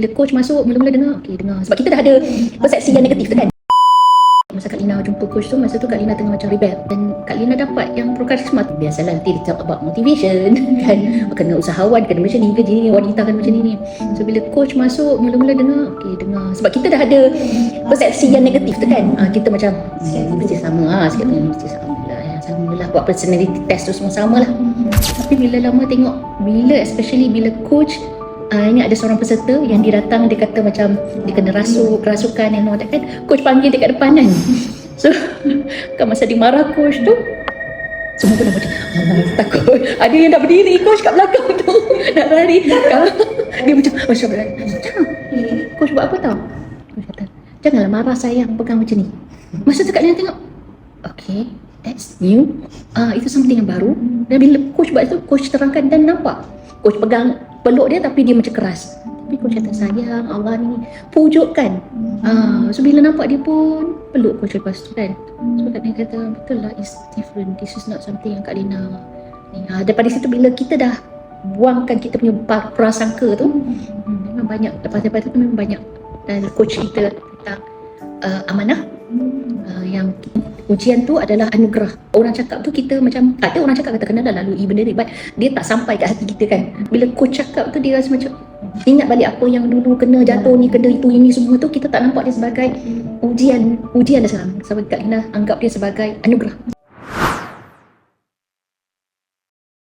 Bila coach masuk, mula-mula dengar, okay dengar. Sebab kita dah ada persepsi yang negatif tu kan. Masa Kak Lina jumpa coach tu, masa tu Kak Lina tengah macam rebel. Dan Kak Lina dapat yang pro-karisma. Biasalah nanti dia talk about motivation kan. Kena usahawan, kena macam ni, ke ni, wanita kan macam ni. So bila coach masuk, mula-mula dengar, okay dengar. Sebab kita dah ada persepsi yang negatif tu kan. Kita macam, mesti sama sikit tu, mesti sama lah. Sama lah, buat personality test tu semua sama lah. Tapi bila lama tengok, especially bila coach ini ada seorang peserta yang dia datang, dia kata macam dia kena kerasukan and all that kan. Coach panggil dekat depan kan. So kan masa dia marah coach tu, semua pun dah macam takut. Ada yang dah berdiri coach kat belakang tu nak lari. Dia macam berlari. Jangan. Coach buat apa tau? Coach kata, janganlah marah sayang, pegang macam ni. Masa tu Kak Lina tengok, okay, that's new. Itu something yang baru. Dan bila coach buat tu, coach terangkan dan nampak coach pegang peluk dia tapi dia macam keras. Tapi coach kata, sayang Allah ni pujukkan. So bila nampak dia pun peluk coach lepas tu kan. So Kak Lina kata, betul lah, it's different. This is not something yang Kak Lina ni. Daripada situ bila kita dah buangkan kita punya prasangka tu, memang banyak, lepas tu memang banyak. Dan coach kita tentang amanah, yang ujian tu adalah anugerah. Orang cakap tu kita macam, ada orang cakap kata kena dah lalui benda ni, but dia tak sampai kat hati kita kan. Bila coach cakap tu dia rasa macam ingat balik apa yang dulu kena jatuh ni, kena itu ini semua tu, kita tak nampak dia sebagai ujian dah sekarang. Sebab Kak Lina anggap dia sebagai anugerah.